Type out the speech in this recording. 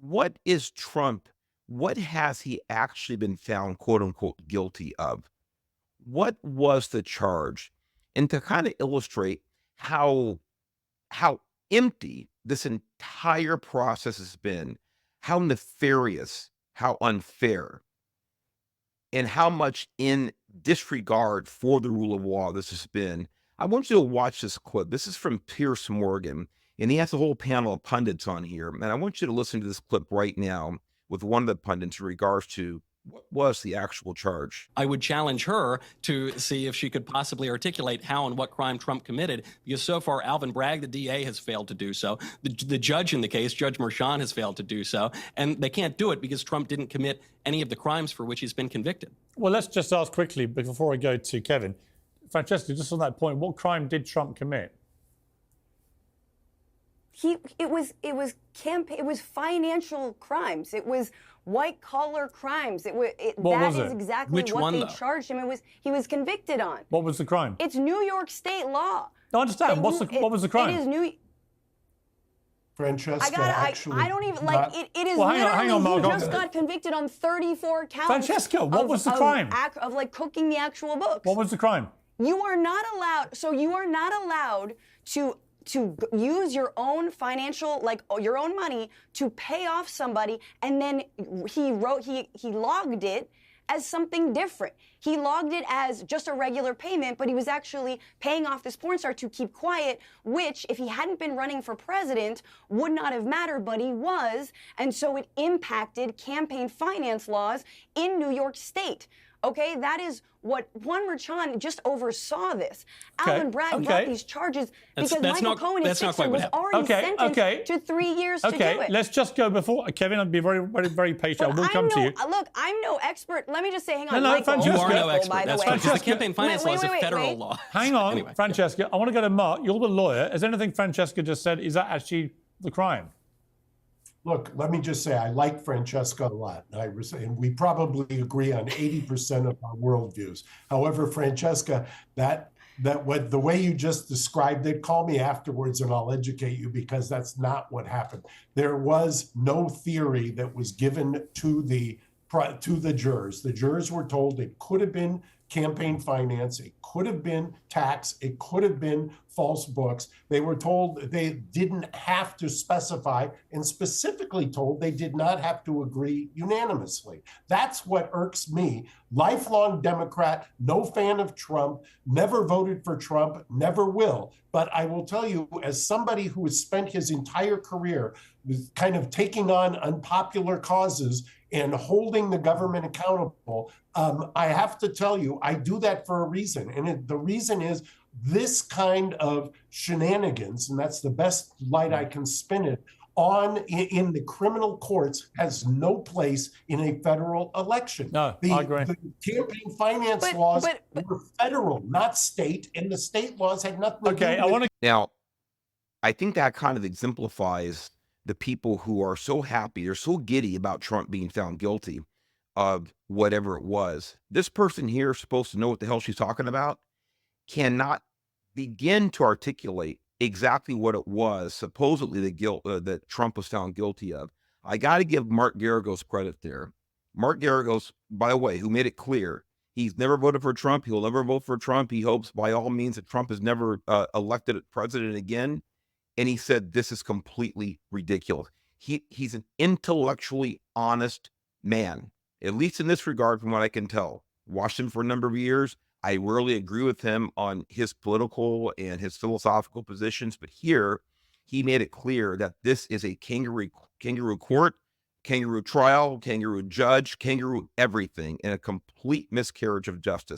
what is Trump? What has he actually been found, quote unquote, guilty of? What was the charge? And to kind of illustrate how how empty this entire process has been, how nefarious, how unfair, and how much in disregard for the rule of law this has been. I want you to watch this clip. This is from Piers Morgan, and he has a whole panel of pundits on here. And I want you to listen to this clip right now with one of the pundits in regards to what was the actual charge. I would challenge her to see if she could possibly articulate how and what crime Trump committed, because so far Alvin Bragg, the DA, has failed to do so. The judge in the case, Judge Merchan, has failed to do so. And they can't do it because Trump didn't commit any of the crimes for which he's been convicted. Well, let's just ask quickly before I go to Kevin. Francesca, just on that point, what crime did Trump commit? It was financial crimes. It was white collar crimes. That is exactly Which what one, they though? charged him. He was convicted on. What was the crime? It's New York State law. I understand. What was the crime? It is New. Francesca, I don't even like it. It is Well, literally hang on, Mark. he just got convicted on 34 counts. Francesca, what was the crime? Of like cooking the actual books. What was the crime? You are not allowed. So you are not allowed to use your own financial, like your own money, to pay off somebody, and then he logged it as something different. He logged it as just a regular payment, but he was actually paying off this porn star to keep quiet, which, if he hadn't been running for president, would not have mattered, but he was, and so it impacted campaign finance laws in New York State. Okay, that is what Juan Merchan just oversaw this. Okay, Alvin Bragg brought these charges because Michael Cohen, his fixer, was already sentenced to 3 years to do it. Let's just go before Kevin. I'll be very, very, very patient. I will come to you. Look, I'm no expert. Let me just say, hang on, No, Michael. Francesca. You are no expert. That's right. Francesca. The campaign finance law is a federal law. Hang on, Anyway. Francesca. I want to go to Mark. You're the lawyer. Is anything Francesca just said, is that actually the crime? Look, let me just say, I like Francesca a lot, and we probably agree on 80% of our worldviews. However, Francesca, the way you just described it, call me afterwards and I'll educate you, because that's not what happened. There was no theory that was given to the jurors. The jurors were told it could have been campaign finance, it could have been tax, it could have been false books. They were told they didn't have to specify, and specifically told they did not have to agree unanimously. That's what irks me. Lifelong Democrat, no fan of Trump, never voted for Trump, never will. But I will tell you, as somebody who has spent his entire career with kind of taking on unpopular causes and holding the government accountable, I have to tell you, I do that for a reason. And the reason is this kind of shenanigans, and that's the best light I can spin it on in the criminal courts, has no place in a federal election. No, I agree. The campaign finance laws were federal, not state, and the state laws had nothing to do with it. Now, I think that kind of exemplifies the people who are so happy, they're so giddy about Trump being found guilty of whatever it was. This person here is supposed to know what the hell she's talking about, cannot begin to articulate exactly what it was, supposedly the guilt that Trump was found guilty of. I got to give Mark Garagos credit there. Mark Garagos, by the way, who made it clear he's never voted for Trump. He'll never vote for Trump. He hopes by all means that Trump is never elected president again. And he said, this is completely ridiculous. He's an intellectually honest man, at least in this regard, from what I can tell. Watched him for a number of years. I rarely agree with him on his political and his philosophical positions, but here he made it clear that this is a kangaroo court, kangaroo trial, kangaroo judge, kangaroo everything, and a complete miscarriage of justice.